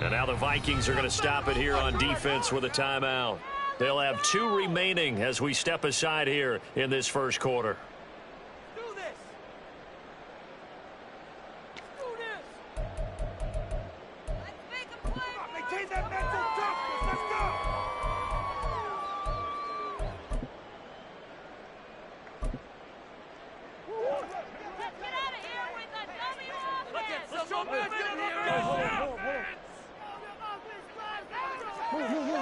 And now the Vikings are going to stop it here on defense with a timeout. They'll have 2 remaining as we step aside here in this first quarter.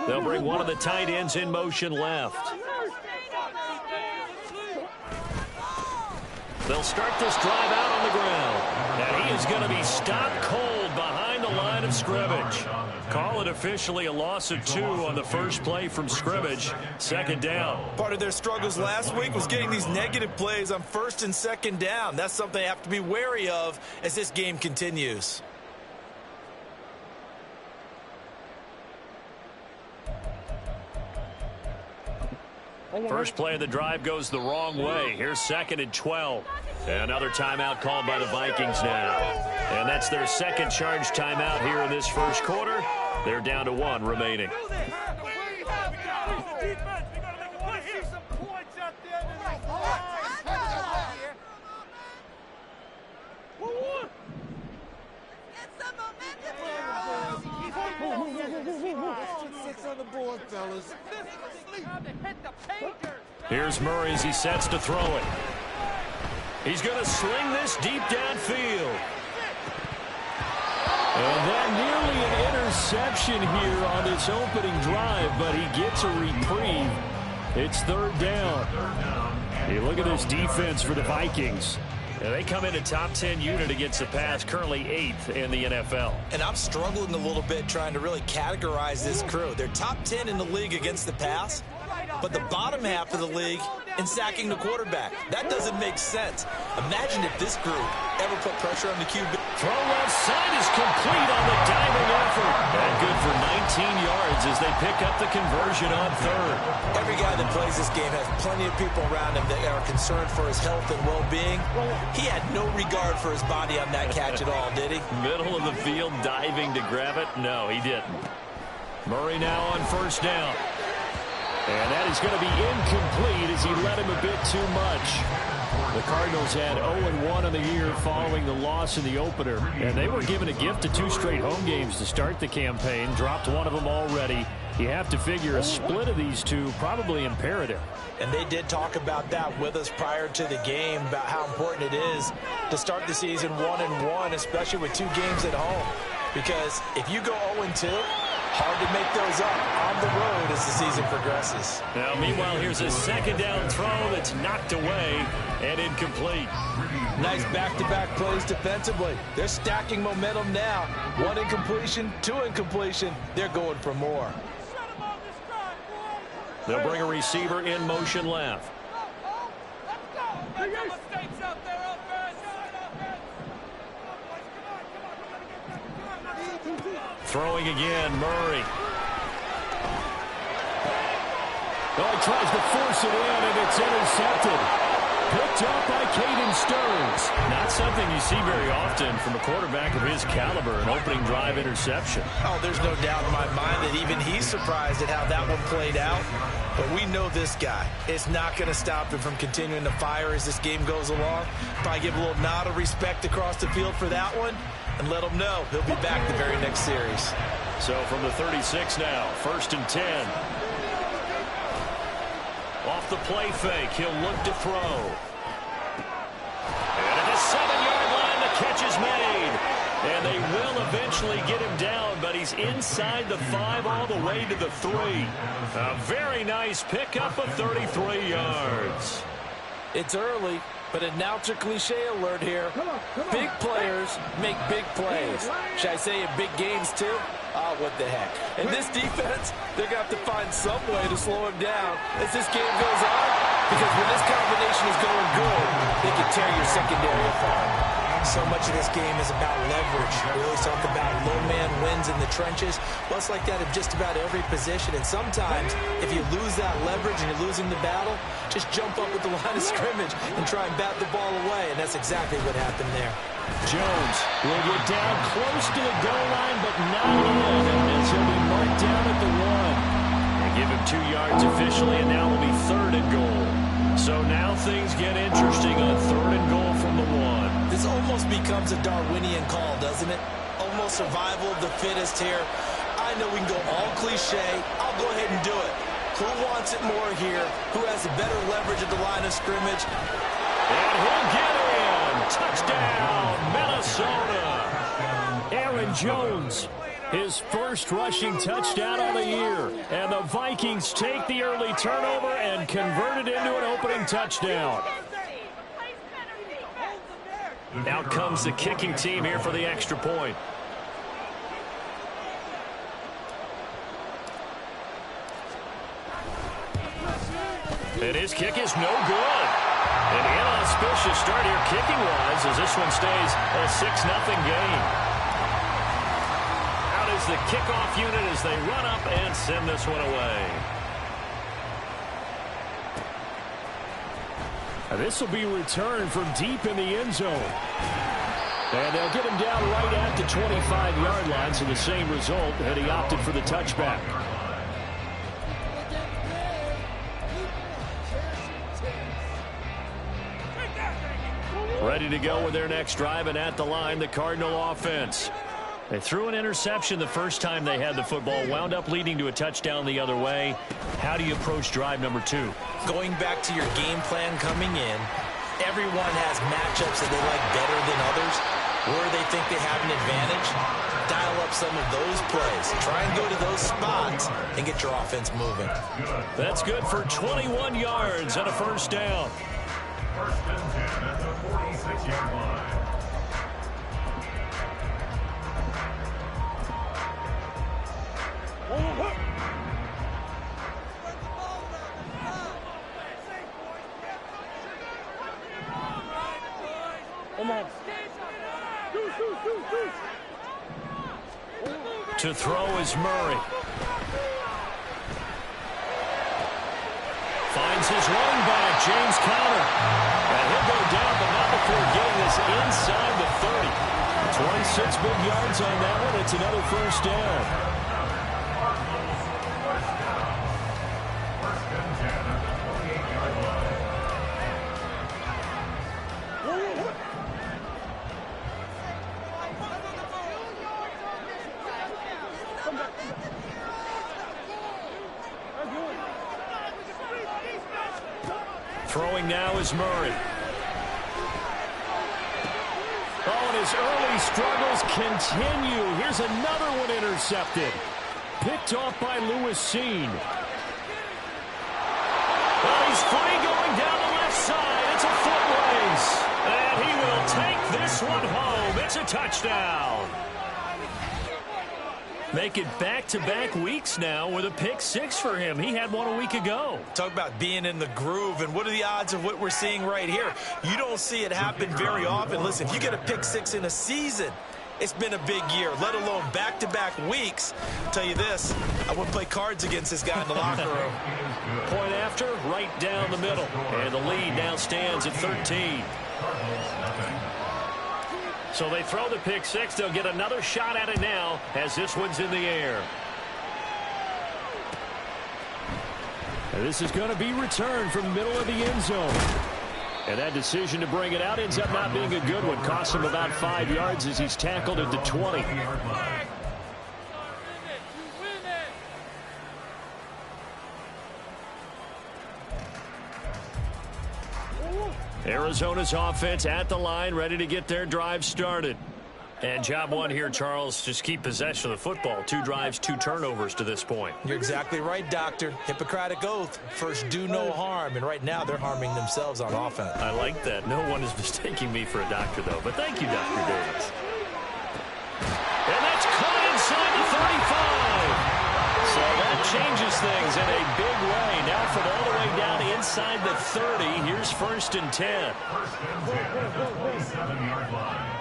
They'll bring one of the tight ends in motion left. They'll start this drive out on the ground. And he is going to be stopped cold behind the line of scrimmage. Call it officially a loss of 2 on the first play from scrimmage. Second down. Part of their struggles last week was getting these negative plays on first and second down. That's something they have to be wary of as this game continues. First play of the drive goes the wrong way. Here's 2nd and 12. Another timeout called by the Vikings now. And that's their second charge timeout here in this first quarter. They're down to 1 remaining. Here's Murray as he sets to throw it. He's going to sling this deep downfield. And that nearly an interception here on this opening drive, but he gets a reprieve. It's 3rd down. Hey, look at this defense for the Vikings. And they come in a top 10 unit against the pass, currently 8th in the NFL. And I'm struggling a little bit trying to really categorize this crew. They're top 10 in the league against the pass, but the bottom half of the league in sacking the quarterback. That doesn't make sense. Imagine if this group ever put pressure on the QB. Throw left side is complete on the diving effort. And good for 19 yards as they pick up the conversion on 3rd. Every guy that plays this game has plenty of people around him that are concerned for his health and well-being. He had no regard for his body on that catch at all, did he? Middle of the field diving to grab it? No, he didn't. Murray now on 1st down. And that is going to be incomplete as he led him a bit too much. The Cardinals had 0-1 on the year following the loss in the opener. And they were given a gift of 2 straight home games to start the campaign. Dropped one of them already. You have to figure a split of these 2 probably imperative. And they did talk about that with us prior to the game, about how important it is to start the season 1-1, especially with 2 games at home. Because if you go 0-2, hard to make those up on the road as the season progresses. Now, meanwhile, here's a 2nd down throw that's knocked away and incomplete. Nice back-to-back plays defensively. They're stacking momentum now. 1 incompletion, 2 incompletion. They're going for more. They'll bring a receiver in motion left. Throwing again, Murray. Oh, he tries to force it in, and it's intercepted. Picked up by Caden Stearns. Not something you see very often from a quarterback of his caliber, an opening drive interception. Oh, there's no doubt in my mind that even he's surprised at how that one played out. But we know this guy. It's not going to stop him from continuing to fire as this game goes along. Probably give a little nod of respect across the field for that one and let him know he'll be back the very next series. So from the 36 now, 1st and 10. Off the play fake, he'll look to throw. And at the 7-yard line, the catch is made. And they will eventually get him down, but he's inside the 5 all the way to the 3. A very nice pickup of 33 yards. It's early, but announcer cliche alert here. Big players make big plays. Should I say in big games too? Oh, what the heck. And this defense, they're going to have to find some way to slow him down as this game goes on. Because when this combination is going good, they can tear your secondary apart. So much of this game is about leverage. We always talk about low man wins in the trenches. Well, it's like that in just about every position. And sometimes, if you lose that leverage and you're losing the battle, just jump up with the line of scrimmage and try and bat the ball away. And that's exactly what happened there. Jones will get down close to the goal line, but not in. And he'll be marked down at the 1. They give him 2 yards officially, and now it'll be 3rd and goal. So now things get interesting on 3rd and goal from the 1. This almost becomes a Darwinian call, doesn't it? Almost survival of the fittest here. I know we can go all cliche. I'll go ahead and do it. Who wants it more here? Who has the better leverage at the line of scrimmage? And he'll get in. Touchdown, Minnesota. Aaron Jones, his first rushing touchdown of the year. And the Vikings take the early turnover and convert it into an opening touchdown. Out comes the kicking team here for the extra point. And his kick is no good. An inauspicious start here kicking-wise as this one stays a 6-0 game. Out is the kickoff unit as they run up and send this one away. This will be returned from deep in the end zone. And they'll get him down right at the 25-yard line, so the same result, and he opted for the touchback. Ready to go with their next drive, and at the line, the Cardinal offense. They threw an interception the first time they had the football, wound up leading to a touchdown the other way. How do you approach drive number 2? Going back to your game plan coming in, everyone has matchups that they like better than others. Where they think they have an advantage, dial up some of those plays. Try and go to those spots and get your offense moving. That's good for 21 yards and a first down. First and 10 at the 46-yard line. To throw is Murray. Finds his running back, James Conner. And he'll go down, but not before getting this inside the 30. 26 big yards on that one. It's another first down. Throwing now is Murray. Oh, and his early struggles continue. Here's another one intercepted. Picked off by Lewis Cine. Well, he's free going down the left side. It's a foot race. And he will take this one home. It's a touchdown. Make it back-to-back weeks now with a pick 6 for him. He had one a week ago. Talk about being in the groove, and what are the odds of what we're seeing right here? You don't see it happen very often. Listen, if you get a pick 6 in a season, it's been a big year, let alone back-to-back weeks. I'll tell you this, I wouldn't play cards against this guy in the locker room. Point after, right down the middle. And the lead now stands at 13. So they throw the pick 6. They'll get another shot at it now as this one's in the air. And this is going to be returned from the middle of the end zone. And that decision to bring it out ends up not being a good one. Costs him about 5 yards as he's tackled at the 20. Arizona's offense at the line, ready to get their drive started. And job one here, Charles, just keep possession of the football. 2 drives, 2 turnovers to this point. You're exactly right, Doctor. Hippocratic oath. First, do no harm. And right now, they're harming themselves on offense. I like that. No one is mistaking me for a doctor, though. But thank you, Dr. Davis. And that's caught inside the 35. So that changes things in a big way. Now from all the way down the inside the 30. Here's 1st and 10. 47-yard line.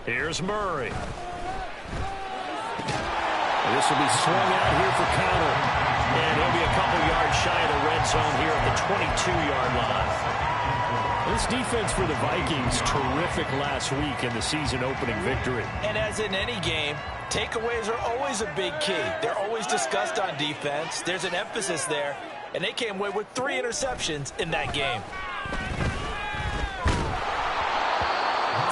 Here's Murray. This will be swung out here for Connor. And he'll be a couple yards shy of the red zone here at the 22-yard line. This defense for the Vikings, terrific last week in the season-opening victory. And as in any game, takeaways are always a big key. They're always discussed on defense. There's an emphasis there. And they came away with 3 interceptions in that game.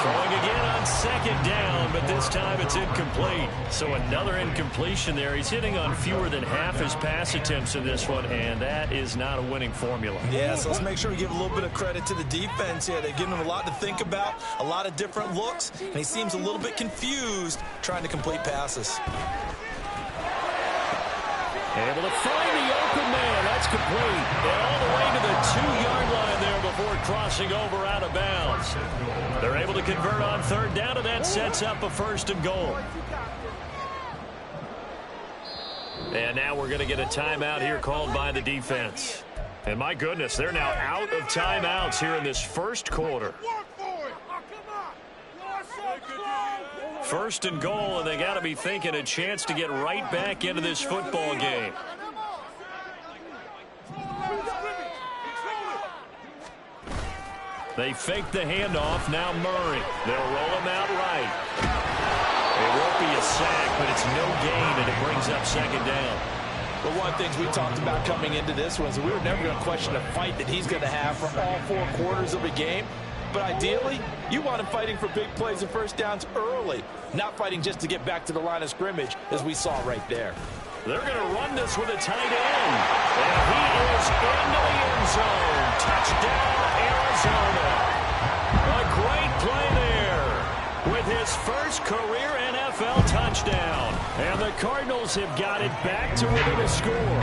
Throwing again on 2nd down, but this time it's incomplete. So another incompletion there. He's hitting on fewer than half his pass attempts in this one, and that is not a winning formula. Yeah, so let's make sure we give a little bit of credit to the defense here. They've given him a lot to think about, a lot of different looks, and he seems a little bit confused trying to complete passes. Able to find the open man. That's complete. And all the way to the 2-yard line there before crossing over out of bounds. They're able to convert on 3rd down, and that sets up a 1st and goal. And now we're going to get a timeout here called by the defense. And my goodness, they're now out of timeouts here in this 1st quarter. 1st and goal, and they got to be thinking a chance to get right back into this football game. They fake the handoff. Now Murray. They'll roll him out right. It won't be a sack, but it's no gain, and it brings up 2nd down. But one of the things we talked about coming into this was we were never going to question a fight that he's going to have for all 4 quarters of a game. But ideally, you want him fighting for big plays and 1st downs early, not fighting just to get back to the line of scrimmage, as we saw right there. They're going to run this with a tight end. And he is into the end zone. Touchdown, Arizona. A great play there with his first career NFL touchdown. And the Cardinals have got it back to within a score.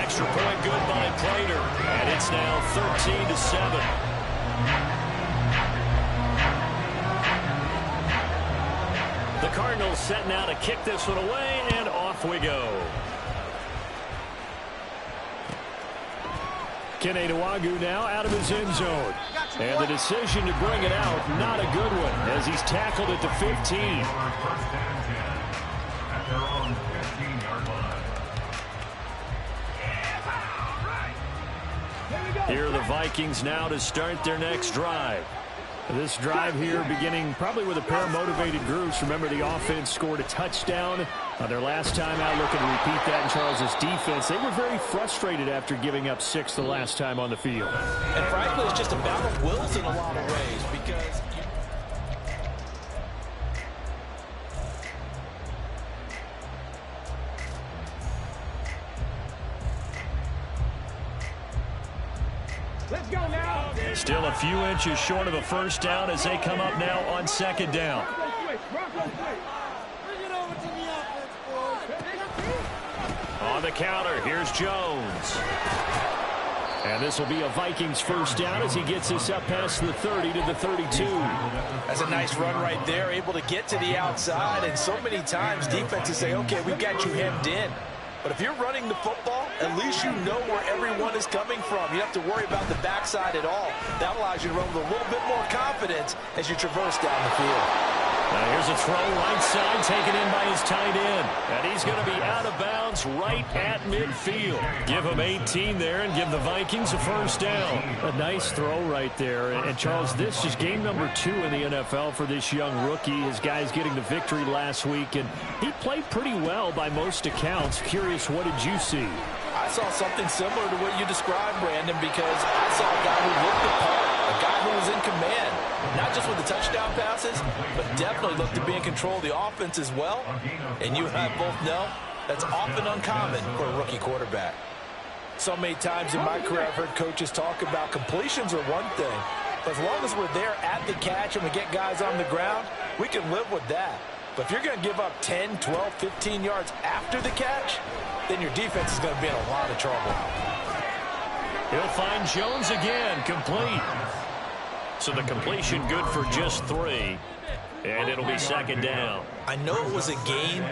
Extra point good by Prater. And it's now 13-7. The Cardinals setting out to kick this one away, and off we go. Kene Nwangwu now out of his end zone. And the decision to bring it out, not a good one, as he's tackled at the 15. 1st and 10 at their own 15-yard line. Here are the Vikings now to start their next drive. This drive here beginning probably with a pair of motivated groups. Remember, the offense scored a touchdown on their last time out, looking to repeat that in Charles' defense. They were very frustrated after giving up 6 the last time on the field. And frankly, it's just a battle of wills in a lot of ways because Let's go now. Still a few inches short of a 1st down as they come up now on 2nd down. On the counter, here's Jones. And this will be a Vikings 1st down as he gets this up past the 30 to the 32. that's a nice run right there, able to get to the outside. And so many times defenses say, okay, we've got you hemmed in. But if you're running the football, at least you know where everyone is coming from. You don't have to worry about the backside at all. That allows you to run with a little bit more confidence as you traverse down the field. Now here's a throw right side taken in by his tight end. And he's going to be out of bounds right at midfield. Give him 18 there and give the Vikings a 1st down. A nice throw right there. And Charles, this is game number 2 in the NFL for this young rookie. His guys getting the victory last week. And he played pretty well by most accounts. Curious, what did you see? I saw something similar to what you described, Brandon, because I saw a guy who looked the part, a guy who was in command. Not just with the touchdown passes, but definitely looked to be in control of the offense as well. And you and I both know that's often uncommon for a rookie quarterback. So many times in my career I've heard coaches talk about completions are one thing, but as long as we're there at the catch and we get guys on the ground, we can live with that. But if you're going to give up 10, 12, 15 yards after the catch, then your defense is going to be in a lot of trouble. He'll find Jones again, complete. So the completion good for just 3. And it'll be 2nd down. I know it was a gain,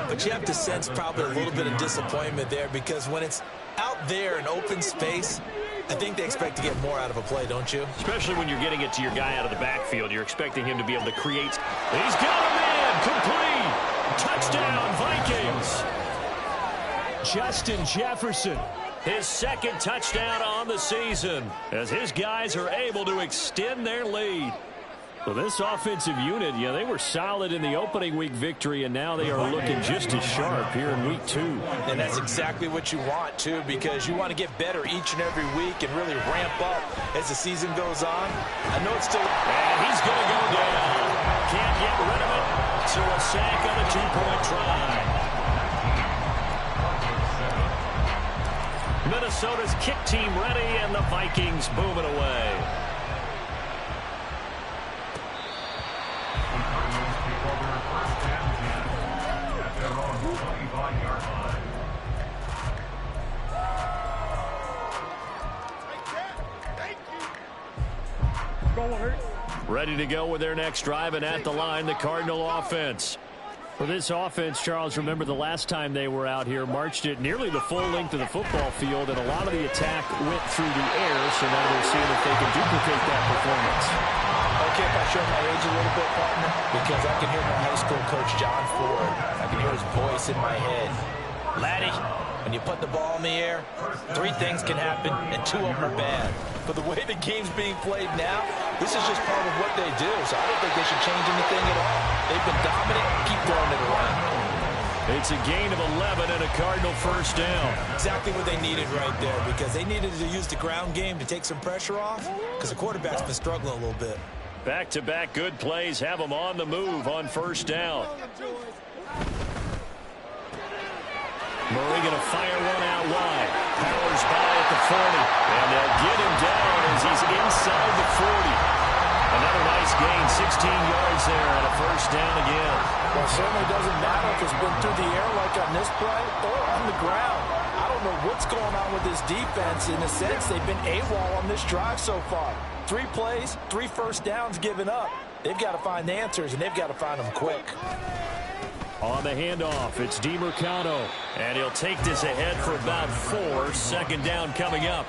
but you have to sense probably a little bit of disappointment there because when it's Out there in open space, I think they expect to get more out of a play, don't you? Especially when you're getting it to your guy out of the backfield. You're expecting him to be able to create. He's got him in. Complete. Touchdown, Vikings. Justin Jefferson, his second touchdown on the season, as his guys are able to extend their lead. Well, this offensive unit, yeah, they were solid in the opening week victory, and now they are looking just as sharp here in week 2. And that's exactly what you want, too, because you want to get better each and every week and really ramp up as the season goes on. I know it's still... And he's going to go down. Can't get rid of it. So a sack on a 2-point try. Minnesota's kick team ready, and the Vikings moving away. Ready to go with their next drive, and at the line, the Cardinal offense. For this offense, Charles, remember the last time they were out here, marched it nearly the full length of the football field, and a lot of the attack went through the air, so now they're seeing if they can duplicate that performance. Okay, if I show my age a little bit, partner, because I can hear my high school coach, John Ford. I can hear his voice in my head. Laddie, when you put the ball in the air, 3 things can happen, and 2 of them are bad. But the way the game's being played now, this is just part of what they do, so I don't think they should change anything at all. They've been dominant. Keep throwing it around. It's a gain of 11 and a Cardinal first down. Exactly what they needed right there, because they needed to use the ground game to take some pressure off, because the quarterback's been struggling a little bit. Back-to-back good plays have them on the move on first down. Murray going to fire one out wide. Powers by at the 40. And they'll get him down as he's inside the 40. Another nice gain, 16 yards there, and a first down again. Well, it certainly doesn't matter if it's been through the air like on this play or on the ground. I don't know what's going on with this defense. In a sense, they've been AWOL on this drive so far. 3 plays, 3 first downs given up. They've got to find the answers, and they've got to find them quick. On the handoff, it's DiMercado, and he'll take this ahead for about 4. Second down coming up.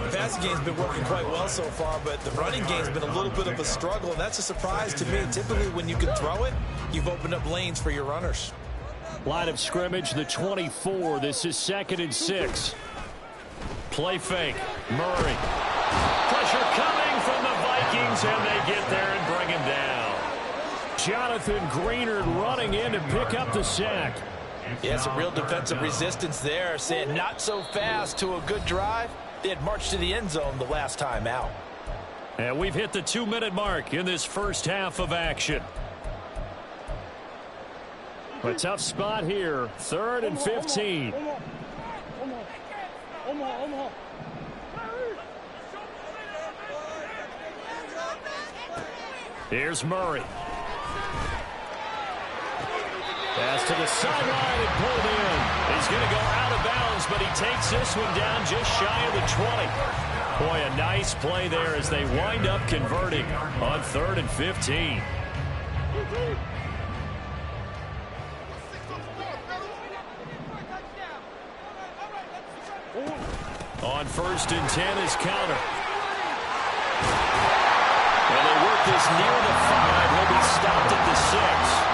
The passing game's been working quite well so far, but the running game's been a little bit of a struggle, and that's a surprise to me. Typically, when you can throw it, you've opened up lanes for your runners. Line of scrimmage, the 24. This is 2nd and 6. Play fake. Murray. Pressure coming from the Vikings, and they get there and bring him down. Jonathan Greenard running in to pick up the sack. Yeah, some real defensive resistance there, saying not so fast to a good drive. They had marched to the end zone the last time out. And we've hit the 2-minute mark in this first half of action. A tough spot here, 3rd and 15. Here's Murray. Pass to the sideline and pulled in. He's going to go out of bounds, but he takes this one down just shy of the 20. Boy, a nice play there as they wind up converting on 3rd and 15. On 1st and 10 is counter. And they work this near the 5. He'll be stopped at the 6.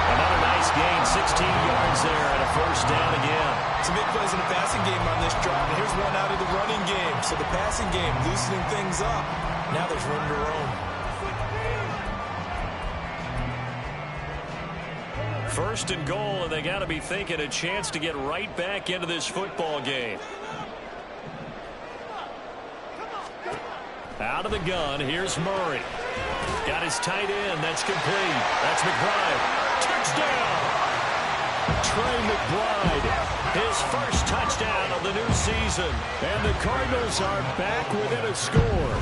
Another nice gain, 16 yards there, and a first down again. Some big plays in the passing game on this drive, and here's one out of the running game. So the passing game loosening things up. Now there's room to roam. 1st and goal, and they got to be thinking a chance to get right back into this football game. Out of the gun, here's Murray. Got his tight end, that's complete. That's McBride. Touchdown! Trey McBride, his first touchdown of the new season. And the Cardinals are back within a score.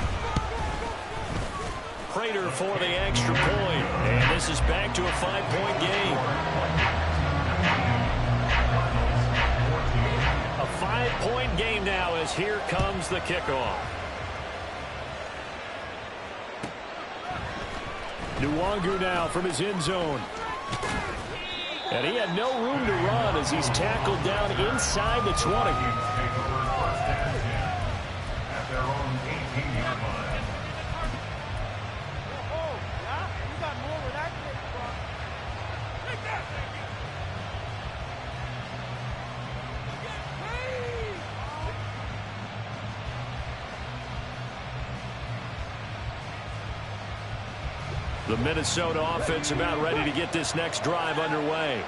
Prater for the extra point. And this is back to a 5-point game. A 5-point game now as here comes the kickoff. Nwangu now from his end zone. And he had no room to run as he's tackled down inside the 20. At their own 18-yard line. The Minnesota offense about ready to get this next drive underway.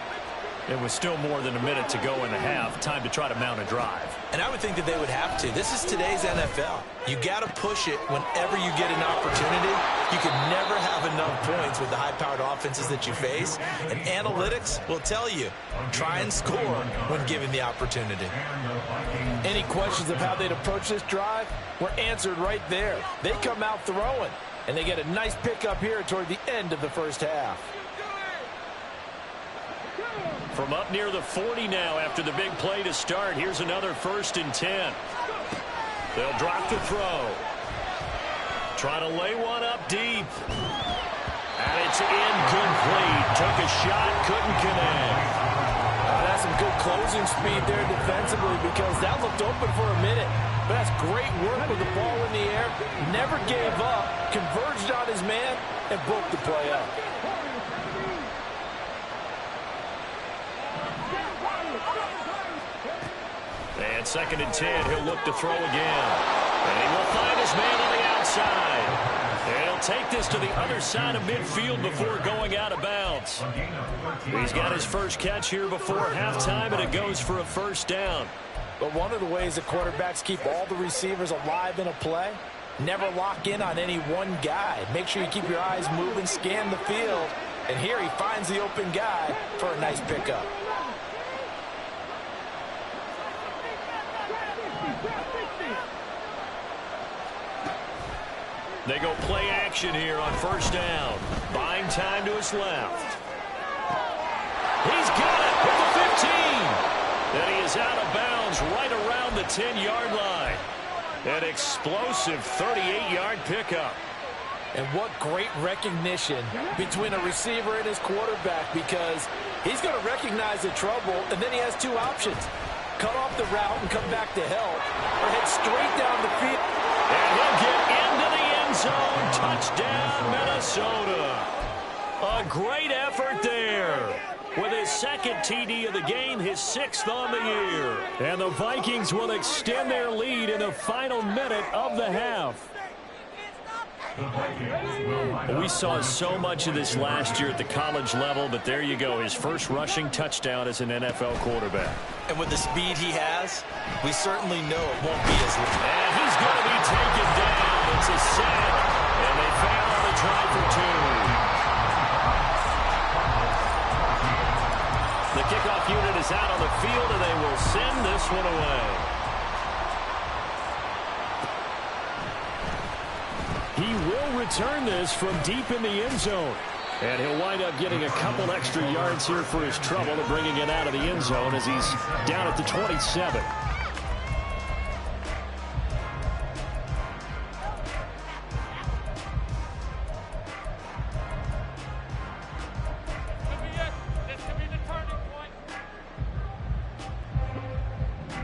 It was still more than a minute to go in the half. Time to try to mount a drive. And I would think that they would have to. This is today's NFL. You got to push it whenever you get an opportunity. You can never have enough points with the high-powered offenses that you face. And analytics will tell you, try and score when given the opportunity. Any questions of how they'd approach this drive were answered right there. They come out throwing, and they get a nice pickup here toward the end of the first half. From up near the 40 now after the big play to start. Here's another 1st and 10. They'll drop the throw. Try to lay one up deep. And it's incomplete. Took a shot, couldn't connect. That's some good closing speed there defensively because that looked open for a minute. But that's great work with the ball in the air. Never gave up, converged on his man, and broke the play up. And 2nd and 10, he'll look to throw again. And he will find his man on the outside. And he'll take this to the other side of midfield before going out of bounds. He's got his first catch here before halftime, and it goes for a 1st down. But one of the ways that quarterbacks keep all the receivers alive in a play, never lock in on any one guy. Make sure you keep your eyes moving, scan the field. And here he finds the open guy for a nice pickup. They go play action here on 1st down. Buying time to his left. He's got it with the 15. And he is out of bounds right around the 10-yard line. An explosive 38-yard pickup. And what great recognition between a receiver and his quarterback, because he's going to recognize the trouble, and then he has two options. Cut off the route and come back to help, or head straight down the field. And he'll get into the end zone. Touchdown, Minnesota. A great effort there. With his 2nd TD of the game, his 6th on the year. And the Vikings will extend their lead in the final minute of the half. We saw so much of this last year at the college level, but there you go, his first rushing touchdown as an NFL quarterback. And with the speed he has, we certainly know it won't be as long. And he's going to be taken down. It's a sack, and they fail on the try for 2. The kickoff unit is out on the field, and they will send this one away. He will return this from deep in the end zone. And he'll wind up getting a couple extra yards here for his trouble to bringing it out of the end zone as he's down at the 27.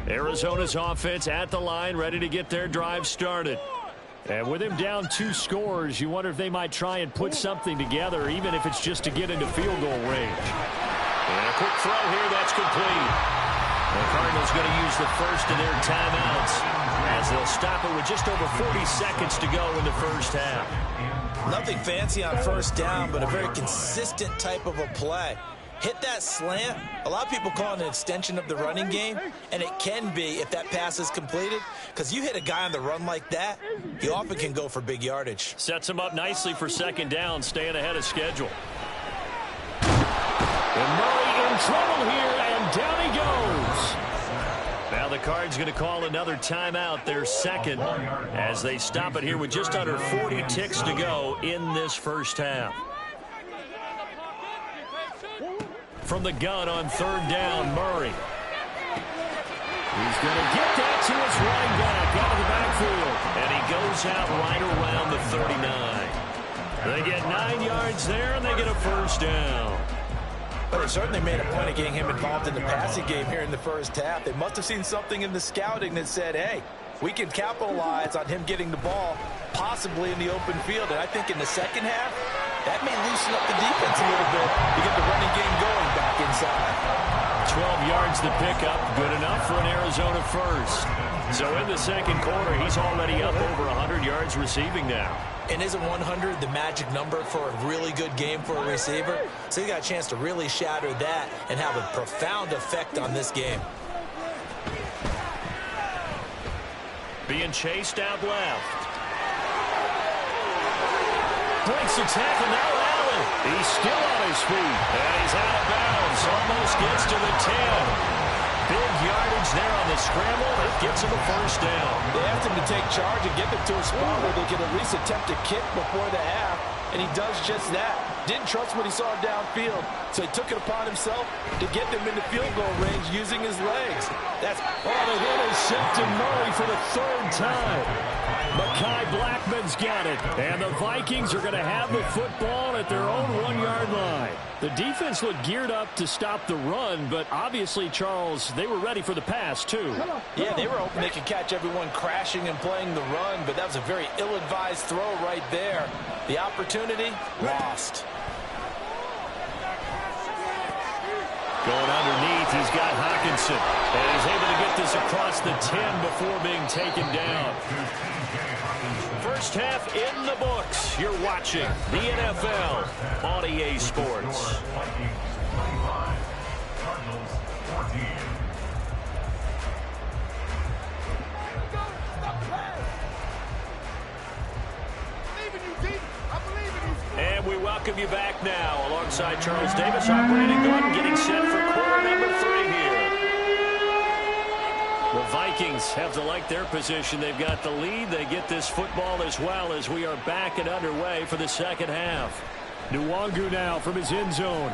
Arizona's offense at the line, ready to get their drive started. And with him down 2 scores, you wonder if they might try and put something together, even if it's just to get into field goal range. And a quick throw here, that's complete. The Cardinals going to use the first of their timeouts as they'll stop it with just over 40 seconds to go in the first half. Nothing fancy on 1st down, but a very consistent type of a play. Hit that slant. A lot of people call it an extension of the running game, and it can be if that pass is completed, because you hit a guy on the run like that, he often can go for big yardage. Sets him up nicely for 2nd down, staying ahead of schedule. And Murray in trouble here, and down he goes. Now the Cards going to call another timeout, their 2nd, as they stop it here with just under 40 ticks to go in this first half. From the gun on 3rd down, Murray. He's going to get that to his running back out of the backfield. And he goes out right around the 39. They get 9 yards there, and they get a 1st down. But they certainly made a point of getting him involved in the passing game here in the first half. They must have seen something in the scouting that said, hey, we can capitalize on him getting the ball, possibly in the open field. And I think in the second half, that may loosen up the defense a little bit to get the running game going back inside. 12 yards to pick up, good enough for an Arizona first. So in the second quarter, he's already up over 100 yards receiving now. And isn't 100 the magic number for a really good game for a receiver? So he got a chance to really shatter that and have a profound effect on this game. Being chased out left. Breaks the tackle, now Allen. He's still on his feet. And he's out of bounds. Almost gets to the 10. Big yardage there on the scramble. It gets him a first down. They asked him to take charge and get them to a spot where they could at least attempt a kick before the half, and he does just that. Didn't trust what he saw downfield, so he took it upon himself to get them into field goal range using his legs. They've intercepted Murray for the third time. Mekhi Blackmon's got it, and the Vikings are going to have the football at their own 1-yard line. The defense looked geared up to stop the run, but obviously, Charles, they were ready for the pass, too. Yeah, they were hoping they could catch everyone crashing and playing the run, but that was a very ill-advised throw right there. The opportunity, lost. Going underneath, he's got Hockenson. And he's able to get this across the 10 before being taken down. First half in the books. You're watching the NFL on EA Sports. And we welcome you back now alongside Charles Davis. I'm Brandon Gaudin getting set for quarter number 3 here. The Vikings have to like their position. They've got the lead. They get this football as well as we are back and underway for the second half. Nwangu now from his end zone.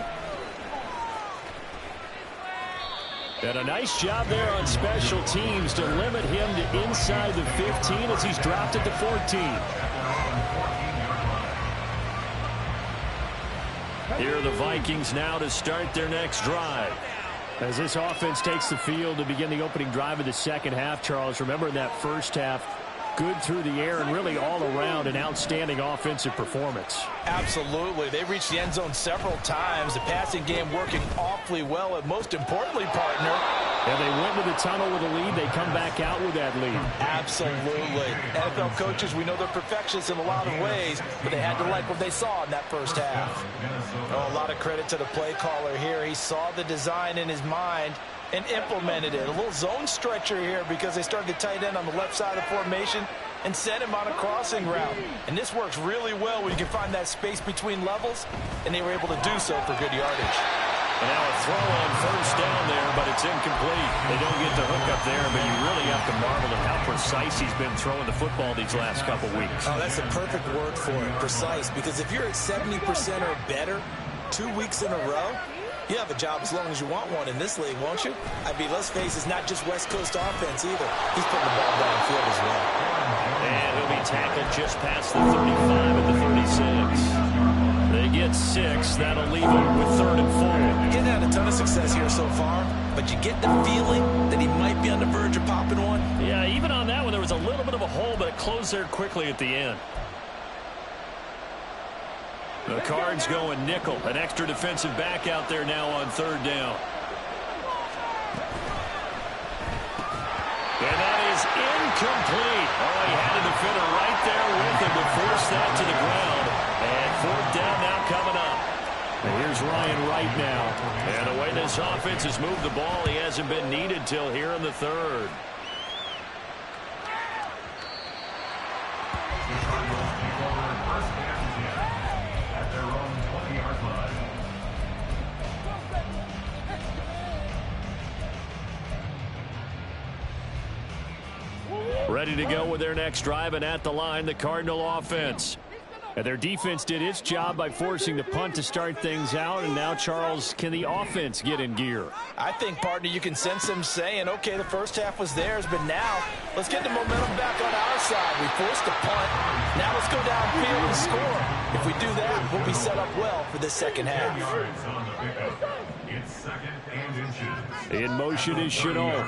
And a nice job there on special teams to limit him to inside the 15 as he's dropped at the 14. Here are the Vikings now to start their next drive. As this offense takes the field to begin the opening drive of the second half, Charles, remember in that first half, good through the air and really all around an outstanding offensive performance. Absolutely. They reached the end zone several times. The passing game working awfully well, and most importantly, partner. And they went to the tunnel with a lead. They come back out with that lead. Absolutely. NFL coaches, we know they're perfectionists in a lot of ways, but they had to like what they saw in that first half. Oh, a lot of credit to the play caller here. He saw the design in his mind and implemented it. A little zone stretcher here because they started the tight end on the left side of the formation and sent him on a crossing route. And this works really well when you can find that space between levels, and they were able to do so for good yardage. And now a throw on first down there, but it's incomplete. They don't get the hook up there, but you really have to marvel at how precise he's been throwing the football these last couple weeks. Oh, that's the perfect word for it, precise, because if you're at 70% or better 2 weeks in a row, you have a job as long as you want one in this league, won't you? I mean, let's face it, it's not just West Coast offense either. He's putting the ball downfield as well. And he'll be tackled just past the 35 at the 36. They get 6. That'll leave him with 3rd and 4. Getting had a ton of success here so far, but you get the feeling that he might be on the verge of popping one. Yeah, even on that one, there was a little bit of a hole, but it closed there quickly at the end. The Cards going nickel. An extra defensive back out there now on 3rd down. And that is incomplete. Oh, he had a defender right there with him to force that to the ground. And 4th down now coming up. And here's Ryan Wright now. And the way this offense has moved the ball, he hasn't been needed till here in the 3rd. Ready to go with their next drive, and at the line, the Cardinal offense. And their defense did its job by forcing the punt to start things out, and now, Charles, can the offense get in gear? I think, partner, you can sense them saying, okay, the first half was theirs, but now let's get the momentum back on our side. We forced the punt. Now let's go downfield and score. If we do that, we'll be set up well for this second half. It's second and inches. In motion is Shenault.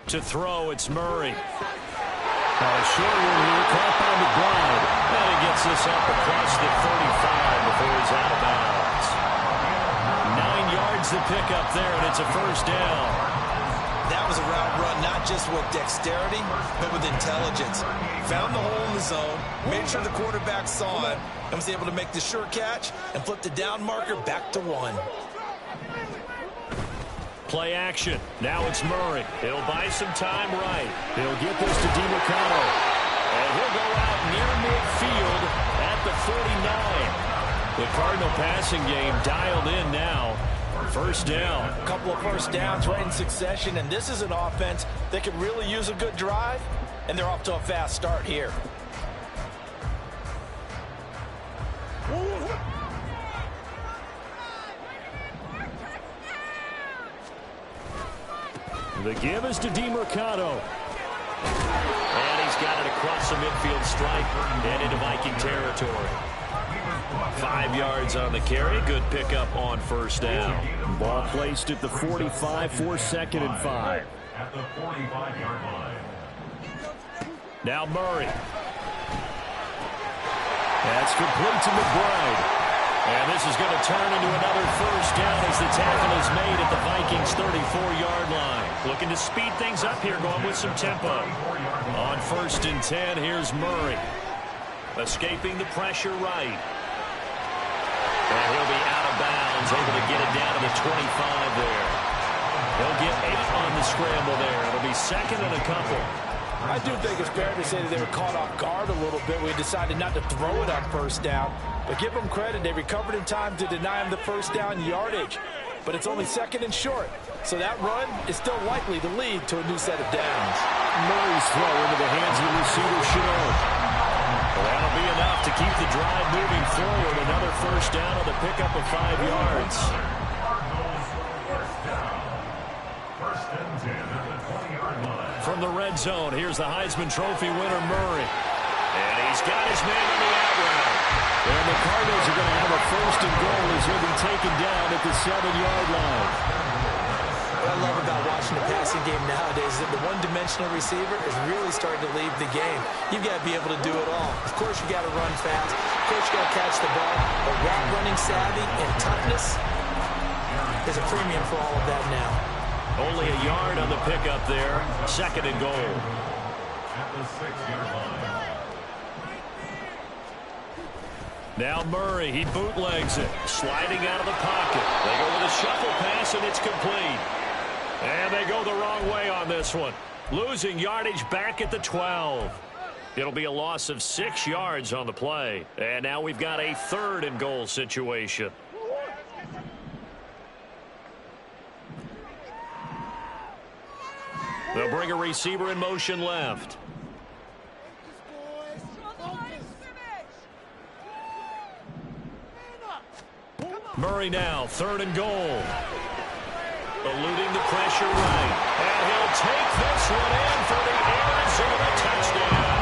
To throw, it's Murray. A short one here, caught by McBride. And he gets this up across the 35 before he's out of bounds. 9 yards to pick up there, and it's a first down. That was a route run, not just with dexterity, but with intelligence. Found the hole in the zone, made sure the quarterback saw it, and was able to make the sure catch and flip the down marker back to 1. Play action. Now it's Murray. He'll buy some time right. He'll get this to DeMercado. And he'll go out near midfield at the 49. The Cardinal passing game dialed in now. First down. A couple of first downs right in succession, and this is an offense that could really use a good drive, and they're off to a fast start here. The give is to DeMercado. And he's got it across the midfield stripe and into Viking territory. 5 yards on the carry. Good pickup on first down. Ball placed at the 45 for 2nd and 5. At the 45-yard line. Now Murray. That's complete to McBride. And this is going to turn into another first down as the tackle is made at the Vikings' 34-yard line. Looking to speed things up here, going with some tempo. On 1st and 10, here's Murray. Escaping the pressure right. And he'll be out of bounds, able to get it down to the 25 there. He'll get 8 on the scramble there. It'll be 2nd and a couple. I do think it's fair to say that they were caught off guard a little bit. We decided not to throw it on first down. But give them credit. They recovered in time to deny him the first down yardage. But it's only 2nd and short. So that run is still likely to lead to a new set of downs. Murray's throw into the hands of the receiver, Shenault. Well, that'll be enough to keep the drive moving forward. Another first down on the pickup of 5 yards. First and 10 at the 20-yard line. From the red zone, here's the Heisman Trophy winner, Murray. And he's got his man on the out route. And the Cardinals are going to have a first and goal as he'll be taken down at the 7-yard line. What I love about watching the passing game nowadays is that the one-dimensional receiver is really starting to leave the game. You've got to be able to do it all. Of course, you got to run fast. Of course, you got to catch the ball. But route running savvy and toughness is a premium for all of that now. Only a yard on the pickup there. 2nd and goal. At the 6-yard line. Now Murray, he bootlegs it. Sliding out of the pocket. They go with a shuffle pass, and it's complete. And they go the wrong way on this one. Losing yardage back at the 12. It'll be a loss of 6 yards on the play. And now we've got a 3rd and goal situation. They'll bring a receiver in motion left. Murray now, 3rd and goal. Eluding the pressure right. And he'll take this one in for the Arizona touchdown.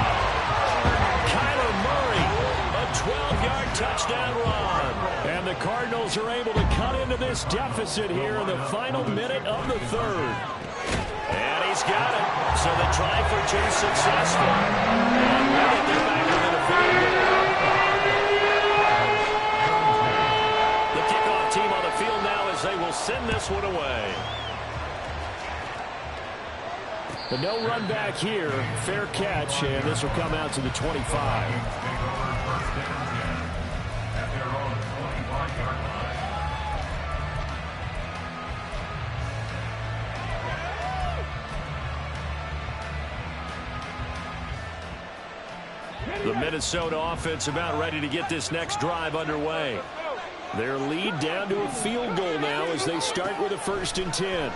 Kyler Murray, a 12-yard touchdown run. And the Cardinals are able to cut into this deficit here in the final minute of the 3rd. And he's got it. So the try for 2 successful. And with it, they're back within a field goal. Team on the field now as they will send this one away. The no run back here, fair catch, and this will come out to the 25. The Minnesota offense about ready to get this next drive underway. Their lead down to a field goal now as they start with a 1st and 10. A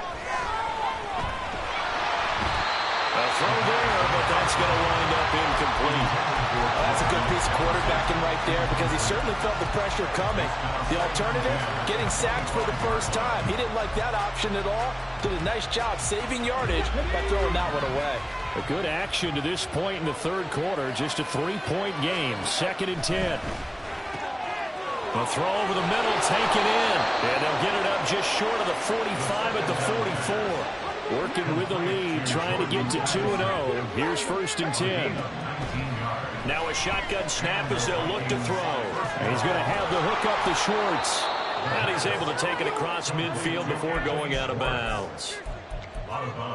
throw there, but that's going to wind up incomplete. Well, that's a good piece of quarterbacking right there because he certainly felt the pressure coming. The alternative, getting sacked for the first time. He didn't like that option at all. Did a nice job saving yardage by throwing that one away. A good action to this point in the 3rd quarter. Just a 3-point game. 2nd and 10. The throw over the middle, taken in. And they'll get it up just short of the 45 at the 44. Working with the lead, trying to get to 2-0. Here's 1st and 10. Now a shotgun snap as they'll look to throw. And he's going to have the hook up to Schwartz. And he's able to take it across midfield before going out of bounds.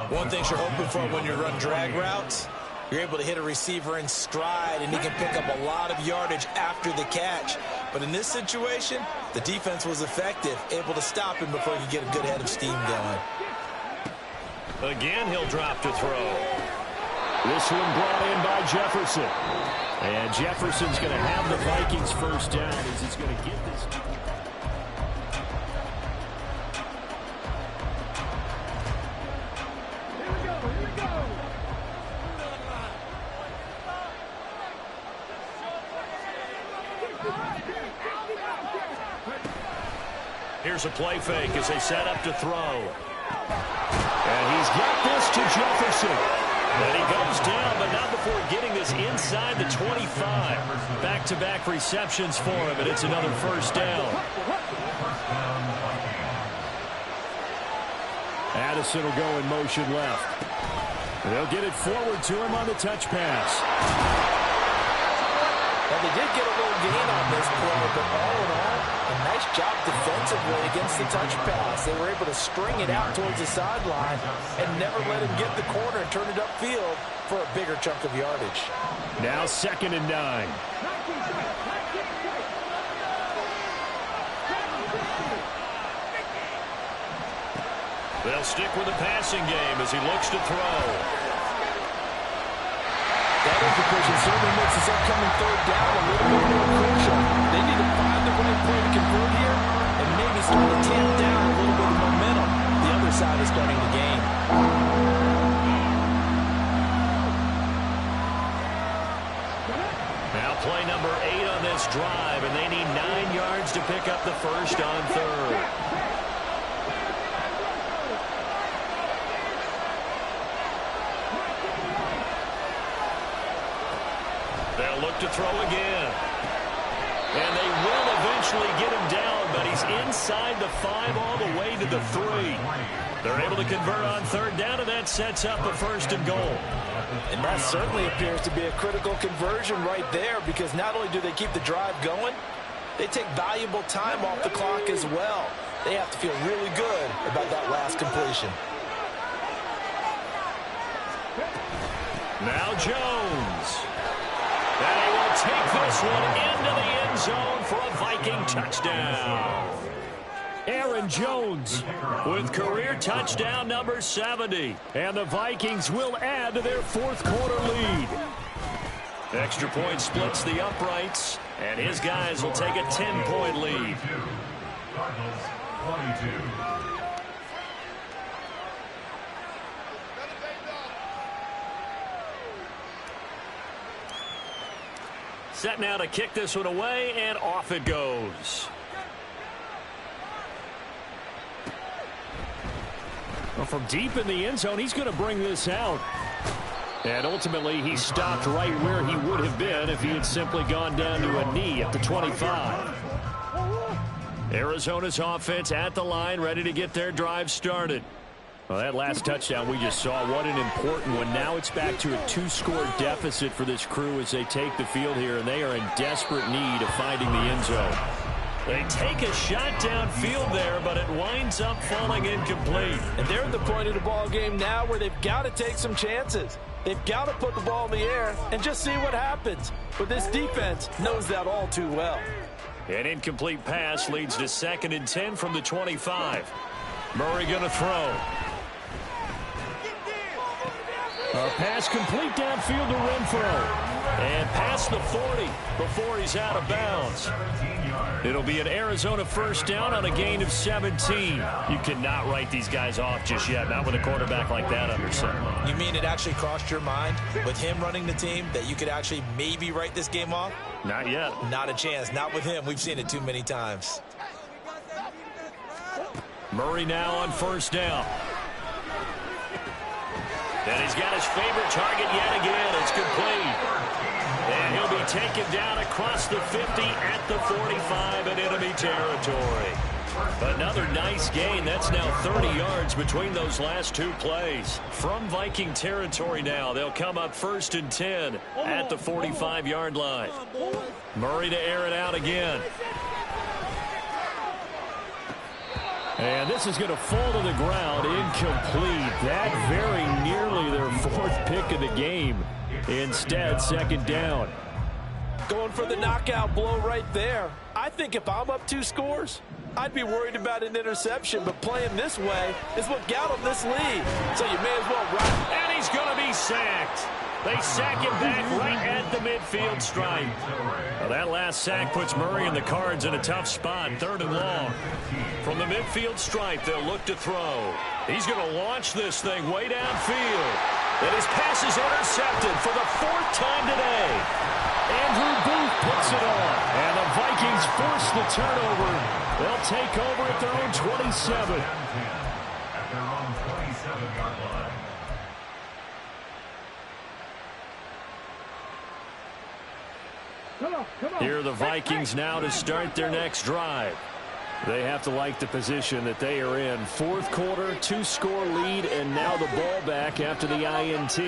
One thing you're hoping for when you run drag routes, you're able to hit a receiver in stride, and he can pick up a lot of yardage after the catch. But in this situation, the defense was effective, able to stop him before he could get a good head of steam going. Again, he'll drop to throw. This one brought in by Jefferson. And Jefferson's going to have the Vikings 1st down as he's going to get this. Here's a play fake as they set up to throw. And he's got this to Jefferson. And he goes down, but not before getting this inside the 25. Back-to-back receptions for him, and it's another 1st down. Addison will go in motion left. They'll get it forward to him on the touch pass. Well, they did get a little gain on this play, but all in all, a nice job defensively against the touch pass. They were able to string it out towards the sideline and never let him get the corner and turn it upfield for a bigger chunk of yardage. Now 2nd and 9. They'll stick with the passing game as he looks to throw. That implication certainly makes this upcoming 3rd down a little bit more crucial. They need to find the right play to convert here and maybe start to tamp down a little bit of momentum. The other side is starting to gain. Now play number 8 on this drive, and they need 9 yards to pick up the 1st on 3rd. They'll look to throw again. And they will eventually get him down, but he's inside the 5 all the way to the 3. They're able to convert on 3rd down, and that sets up a 1st and goal. And that certainly appears to be a critical conversion right there, because not only do they keep the drive going, they take valuable time off the clock as well. They have to feel really good about that last completion. Now Jones. And he will take this one into the end zone for a Viking touchdown. Aaron Jones with career touchdown number 70. And the Vikings will add to their 4th quarter lead. Extra point splits the uprights, and his guys will take a 10-point lead. Cardinals 22. Set now to kick this one away, and off it goes. Well, from deep in the end zone, he's going to bring this out. And ultimately, he stopped right where he would have been if he had simply gone down to a knee at the 25. Arizona's offense at the line, ready to get their drive started. Well, that last touchdown we just saw, what an important one. Now it's back to a 2-score deficit for this crew as they take the field here, and they are in desperate need of finding the end zone. They take a shot downfield there, but it winds up falling incomplete. And they're at the point of the ball game now where they've got to take some chances. They've got to put the ball in the air and just see what happens. But this defense knows that all too well. An incomplete pass leads to 2nd and 10 from the 25. Murray going to throw. A pass complete downfield to Renfro. And past the 40 before he's out of bounds. It'll be an Arizona 1st down on a gain of 17. You cannot write these guys off just yet, not with a quarterback like that under center. You mean it actually crossed your mind with him running the team that you could actually maybe write this game off? Not yet. Not a chance. Not with him. We've seen it too many times. Murray now on 1st down. And he's got his favorite target yet again. It's complete. And he'll be taken down across the 50 at the 45 in enemy territory. Another nice gain. That's now 30 yards between those last two plays. From Viking territory now, they'll come up 1st and 10 at the 45-yard line. Murray to air it out again. And this is going to fall to the ground, incomplete. That very nearly their 4th pick of the game. Instead, 2nd down. Going for the knockout blow right there. I think if I'm up 2 scores, I'd be worried about an interception, but playing this way is what got him this lead. So you may as well run. And he's going to be sacked. They sack him back right at the midfield stripe. Well, that last sack puts Murray and the Cards in a tough spot, 3rd and long. From the midfield stripe, they'll look to throw. He's going to launch this thing way downfield. And his pass is intercepted for the 4th time today. Andrew Booth puts it on. And the Vikings force the turnover. They'll take over at their own 27. At their own 27-yard line. Here are the Vikings now to start their next drive. They have to like the position that they are in. 4th quarter, 2-score lead, and now the ball back after the INT.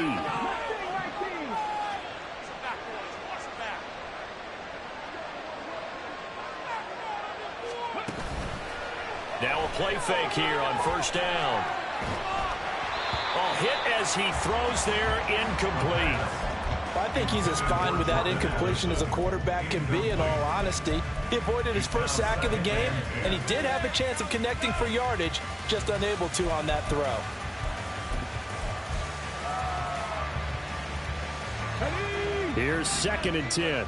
Now a play fake here on 1st down. Hit as he throws there, incomplete. I think he's as fine with that incompletion as a quarterback can be, in all honesty. He avoided his 1st sack of the game, and he did have a chance of connecting for yardage, just unable to on that throw. Here's 2nd and 10.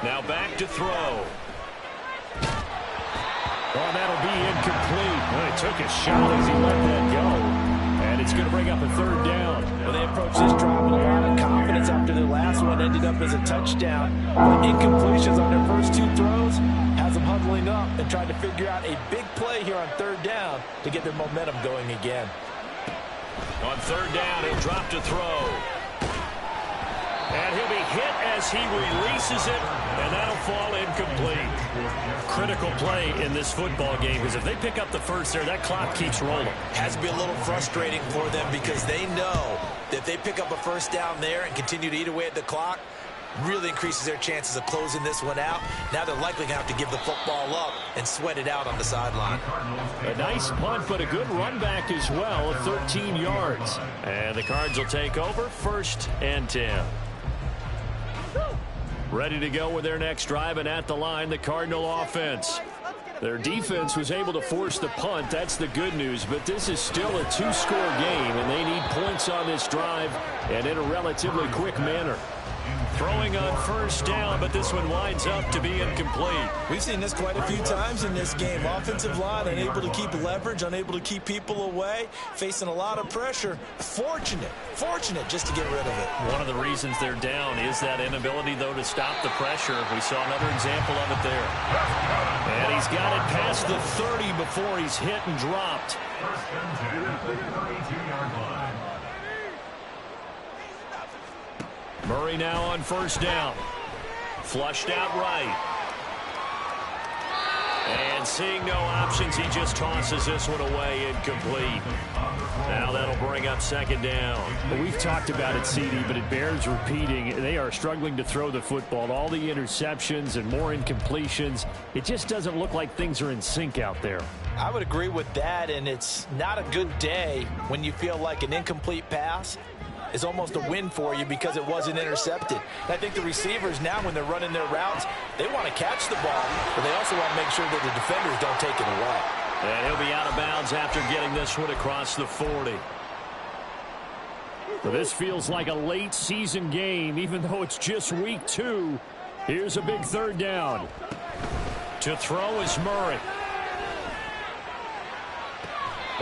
Now back to throw. Oh, that'll be incomplete. Well, he took a shot as he let that go. And it's going to bring up a 3rd down. Well, they approached this drive with a lot of confidence after their last one ended up as a touchdown. But incompletions on their first 2 throws has them huddling up and trying to figure out a big play here on 3rd down to get their momentum going again. On 3rd down, he'll drop to throw. And he'll be hit as he releases it, and that'll fall incomplete. Critical play in this football game, because if they pick up the first there, that clock keeps rolling. Has to be a little frustrating for them because they know that if they pick up a 1st down there and continue to eat away at the clock, really increases their chances of closing this one out. Now they're likely going to have to give the football up and sweat it out on the sideline. A nice punt, but a good run back as well of 13 yards. And the Cards will take over 1st and 10. Ready to go with their next drive, and at the line, the Cardinal offense. Their defense was able to force the punt. That's the good news, but this is still a 2-score game, and they need points on this drive and in a relatively quick manner. Throwing on 1st down, but this one winds up to be incomplete. We've seen this quite a few times in this game. Offensive line unable to keep leverage, unable to keep people away, facing a lot of pressure. Fortunate just to get rid of it. One of the reasons they're down is that inability, though, to stop the pressure. We saw another example of it there. And he's got it past the 30 before he's hit and dropped. 1st and 10 at the 32-yard line. Murray now on 1st down. Flushed out right. And seeing no options, he just tosses this one away, incomplete. Now that'll bring up 2nd down. Well, we've talked about it, CD, but it bears repeating. They are struggling to throw the football. All the interceptions and more incompletions. It just doesn't look like things are in sync out there. I would agree with that, and it's not a good day when you feel like an incomplete pass is almost a win for you because it wasn't intercepted. And I think the receivers now, when they're running their routes, they want to catch the ball, but they also want to make sure that the defenders don't take it away. And he'll be out of bounds after getting this one across the 40. Well, this feels like a late season game, even though it's just week 2. Here's a big 3rd down. To throw is Murray.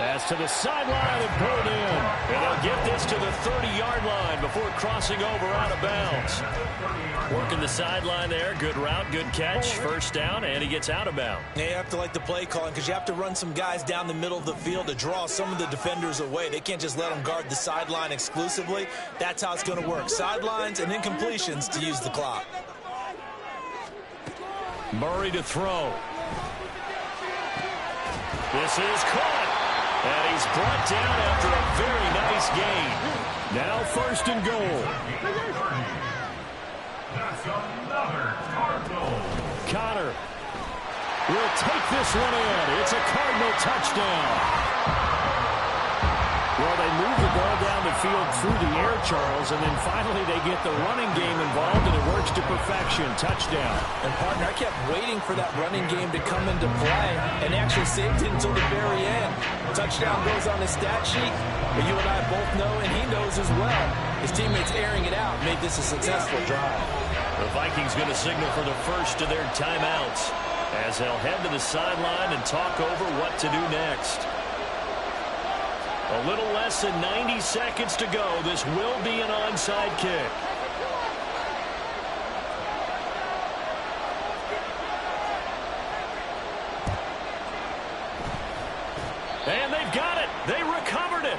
Pass to the sideline and pulled in. And they'll get this to the 30-yard line before crossing over out of bounds. Working the sideline there. Good route, good catch. First down, and he gets out of bounds. Yeah, you have to like the play calling because you have to run some guys down the middle of the field to draw some of the defenders away. They can't just let them guard the sideline exclusively. That's how it's going to work. Sidelines and incompletions to use the clock. Murray to throw. This is caught. And he's brought down after a very nice gain. Now first and goal. That's another Cardinal. Connor will take this one in. It's a Cardinal touchdown. Well, they move the ball down the field through the air, Charles, and then finally they get the running game involved, and it works to perfection. Touchdown. And, partner, I kept waiting for that running game to come into play and actually saved it until the very end. Touchdown goes on the stat sheet, but you and I both know, and he knows as well, his teammates airing it out made this a successful drive. The Vikings going to signal for the first of their timeouts as they'll head to the sideline and talk over what to do next. A little less than 90 seconds to go. This will be an onside kick. And they've got it. They recovered it.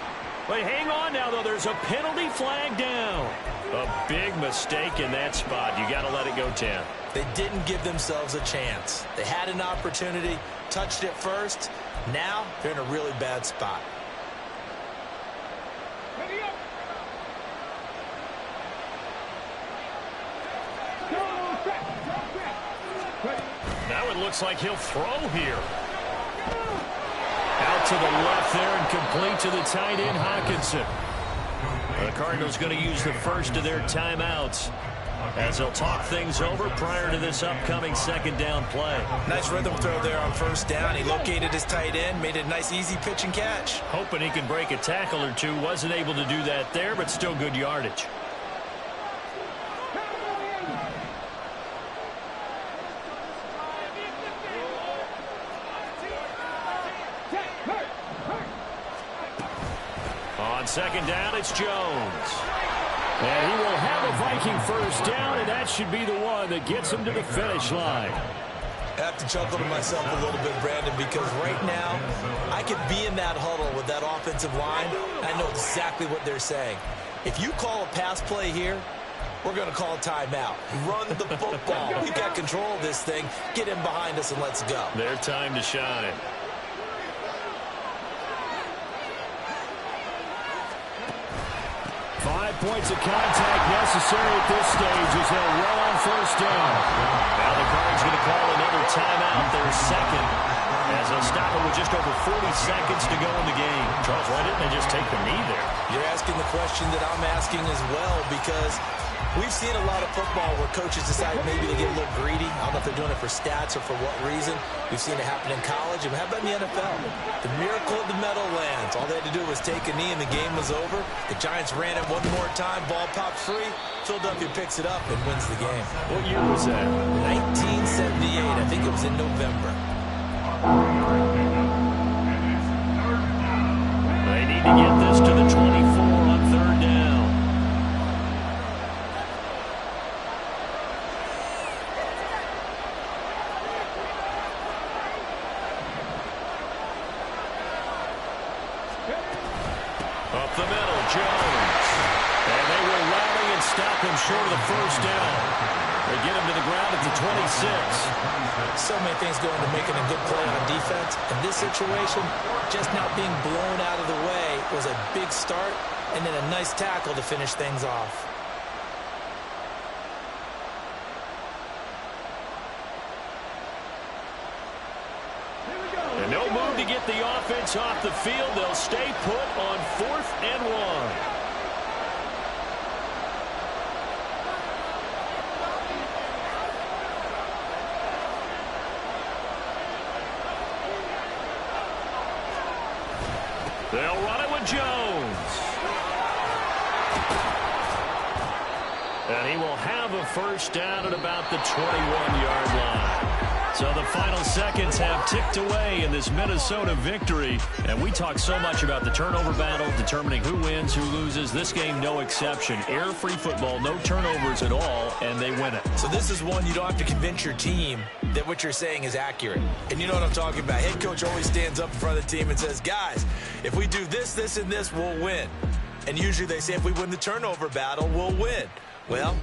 They hang on now, though. There's a penalty flag down. A big mistake in that spot. You got to let it go, Tim. They didn't give themselves a chance. They had an opportunity, touched it first. Now they're in a really bad spot. Now it looks like he'll throw here. Out to the left there and complete to the tight end, Hockenson. The Cardinals going to use the first of their timeouts as they'll talk things over prior to this upcoming second down play. Nice rhythm throw there on first down. He located his tight end, made it a nice easy pitch and catch. Hoping he can break a tackle or two. Wasn't able to do that there, but still good yardage. On second down, it's Jones. And he will have a Viking first down, and that should be the one that gets him to the finish line. I have to chuckle to myself a little bit, Brandon, because right now I could be in that huddle with that offensive line. I know exactly what they're saying. If you call a pass play here, we're going to call a timeout. Run the football. We've got control of this thing. Get in behind us and let's go. Their time to shine. 5 points of contact necessary at this stage as they'll run on first down. Now the Cards going to call another timeout, their second, as they'll stop it with just over 40 seconds to go in the game. Charles, why didn't they just take the knee there? You're asking the question that I'm asking as well, because we've seen a lot of football where coaches decide maybe to get a little greedy. I don't know if they're doing it for stats or for what reason. We've seen it happen in college, and how about in the NFL? The miracle of the Meadowlands. All they had to do was take a knee, and the game was over. The Giants ran it one more time. Ball popped free. Philadelphia picks it up and wins the game. What year was that? 1978. I think it was in November. They need to get this to the 24 on third down. Up the middle, Jones. And they will rally and stop him short of the first down. They get him to the ground at the 26. So many things go into making a good play on defense. In this situation, just not being blown out of the way was a big start, and then a nice tackle to finish things off. And no move to get the offense off the field. They'll stay put on 4th and 1. They'll run it with Jones. And he will have a first down at about the 21-yard line. So the final seconds have ticked away in this Minnesota victory. And we talk so much about the turnover battle, determining who wins, who loses. This game, no exception. Air-free football, no turnovers at all, and they win it. So this is one you don't have to convince your team that what you're saying is accurate. And you know what I'm talking about. Head coach always stands up in front of the team and says, guys, if we do this, this, and this, we'll win. And usually they say if we win the turnover battle, we'll win. Well,